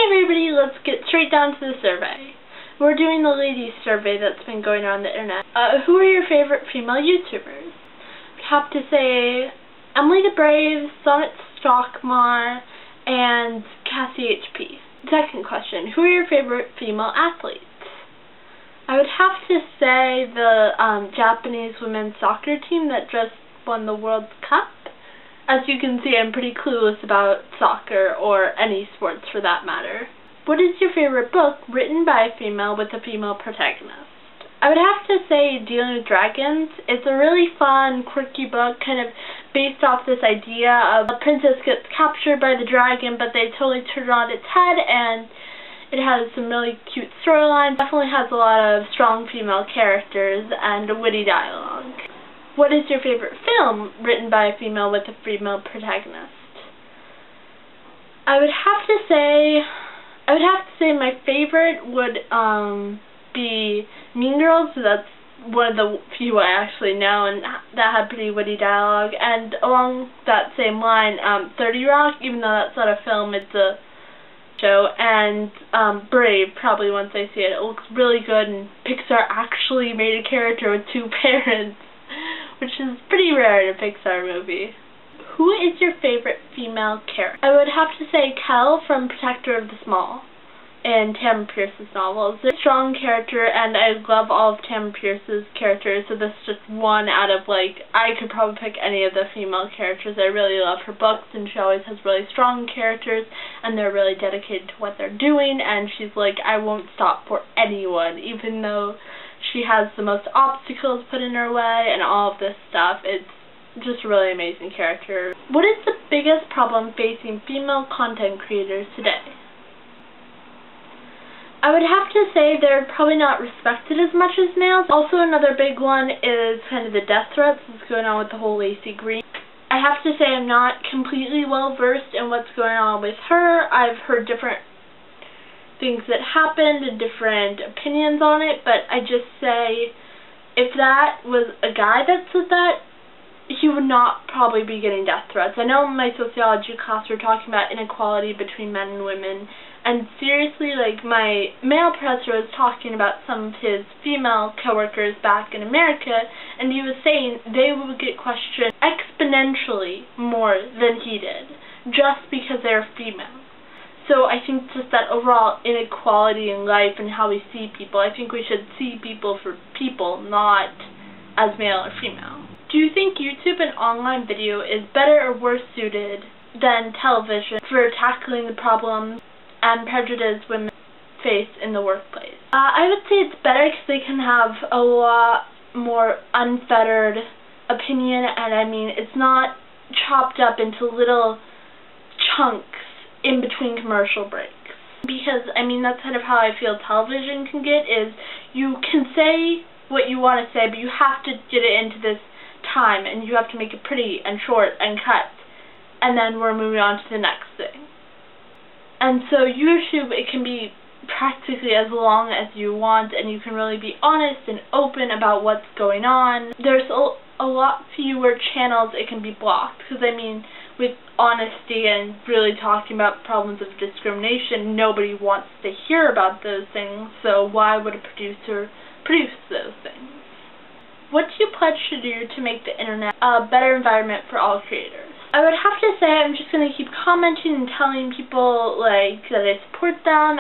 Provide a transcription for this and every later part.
everybody, let's get straight down to the survey. We're doing the ladies survey that's been going on the internet. Who are your favorite female YouTubers? I have to say Emily the Brave, Sonnet Stockmar, and Cassie HP. Second question, who are your favorite female athletes? I would have to say the Japanese women's soccer team that just won the World Cup. As you can see, I'm pretty clueless about soccer, or any sports for that matter. What is your favorite book written by a female with a female protagonist? I would have to say Dealing with Dragons. It's a really fun, quirky book, kind of based off this idea of a princess gets captured by the dragon, but they totally turn it on its head, and it has some really cute storylines. Definitely has a lot of strong female characters and witty dialogue. What is your favorite film written by a female with a female protagonist? I would have to say my favorite would be Mean Girls. That's one of the few I actually know, and that had pretty witty dialogue. And along that same line, 30 Rock, even though that's not a film, it's a show. And Brave, probably once I see it. It looks really good, and Pixar actually made a character with two parents, which is pretty rare in a Pixar movie. Who is your favorite female character? I would have to say Kel from Protector of the Small in Tamara Pierce's novels. It's a strong character, and I love all of Tamara Pierce's characters, so this is just one out of, I could probably pick any of the female characters. I really love her books, and she always has really strong characters, and they're really dedicated to what they're doing, and she's like, I won't stop for anyone, even though she has the most obstacles put in her way and all of this stuff. It's just a really amazing character. What is the biggest problem facing female content creators today? I would have to say they're probably not respected as much as males. Also, another big one is kind of the death threats that's going on with the whole Lacey Green. I have to say I'm not completely well versed in what's going on with her. I've heard different things that happened and different opinions on it, but I just say if that was a guy that said that, he would not probably be getting death threats. I know in my sociology class we're talking about inequality between men and women, and seriously, my male professor was talking about some of his female coworkers back in America, and he was saying they would get questioned exponentially more than he did, just because they're female. So I think just that overall inequality in life and how we see people, I think we should see people for people, not as male or female. Do you think YouTube and online video is better or worse suited than television for tackling the problems and prejudice women face in the workplace? I would say it's better because they can have a lot more unfettered opinion, and I mean, it's not chopped up into little chunks in between commercial breaks. Because, I mean, that's kind of how I feel television can get, is you can say what you want to say, but you have to get it into this time, and you have to make it pretty and short and cut, and then we're moving on to the next thing. And so YouTube, it can be practically as long as you want, and you can really be honest and open about what's going on. There's a lot fewer channels it can be blocked, because I mean, with honesty and really talking about problems of discrimination, nobody wants to hear about those things, so why would a producer produce those things? What do you pledge to do to make the internet a better environment for all creators? I would have to say I'm just going to keep commenting and telling people that I support them,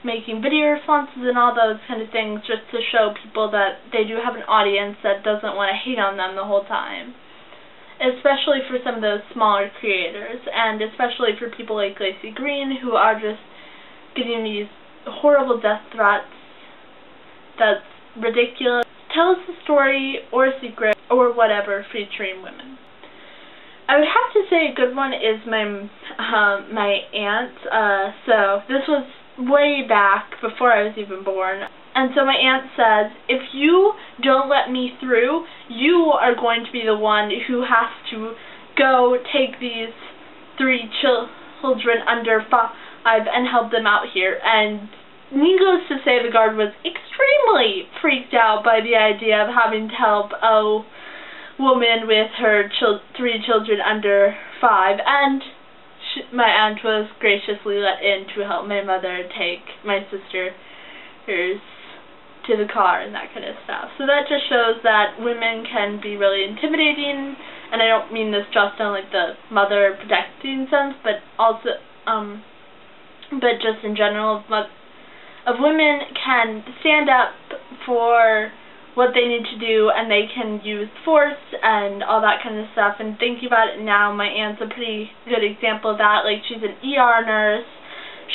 making video responses and all those kind of things, just to show people that they do have an audience that doesn't want to hate on them the whole time. Especially for some of those smaller creators, and especially for people like Lacey Green, who are just getting these horrible death threats. That's ridiculous. Tell us a story or a secret or whatever featuring women. I would have to say a good one is my aunt. So this was way back before I was even born. And so my aunt says, if you don't let me through, you are going to be the one who has to go take these 3 children under 5 and help them out here. And needless to say, the guard was extremely freaked out by the idea of having to help a woman with her 3 children under 5. And my aunt was graciously let in to help my mother take my sisters to the car and that kind of stuff. So that just shows that women can be really intimidating, and I don't mean this just in like the mother protecting sense, but also but just in general of women can stand up for what they need to do, and they can use force and all that kind of stuff. And thinking about it now, my aunt's a pretty good example of that. Like, she's an ER nurse.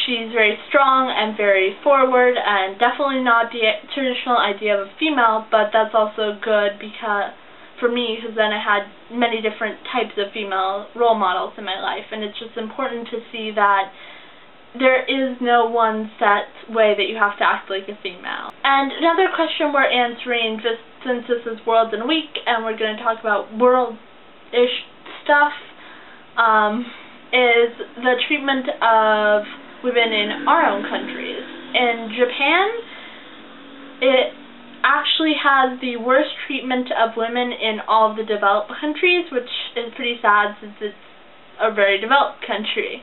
She's very strong and very forward, and definitely not the traditional idea of a female, but that's also good because for me, because then I had many different types of female role models in my life, and it's just important to see that there is no one set way that you have to act like a female. And another question we're answering, just since this is World in a Week, and we're going to talk about world-ish stuff, is the treatment of women in our own countries. In Japan, it actually has the worst treatment of women in all of the developed countries, which is pretty sad since it's a very developed country.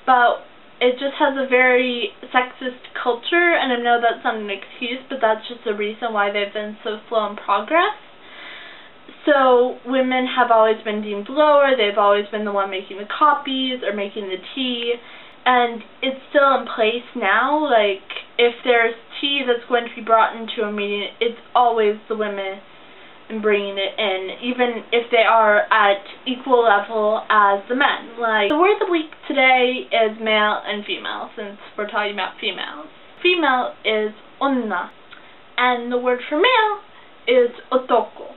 But it just has a very sexist culture, and I know that's not an excuse, but that's just the reason why they've been so slow in progress. So women have always been deemed lower, they've always been the one making the copies or making the tea, and it's still in place now. Like, if there's tea that's going to be brought into a meeting, it's always the women bringing it in, even if they are at equal level as the men. Like, the word of the week today is male and female, since we're talking about females. Female is onna, and the word for male is otoko.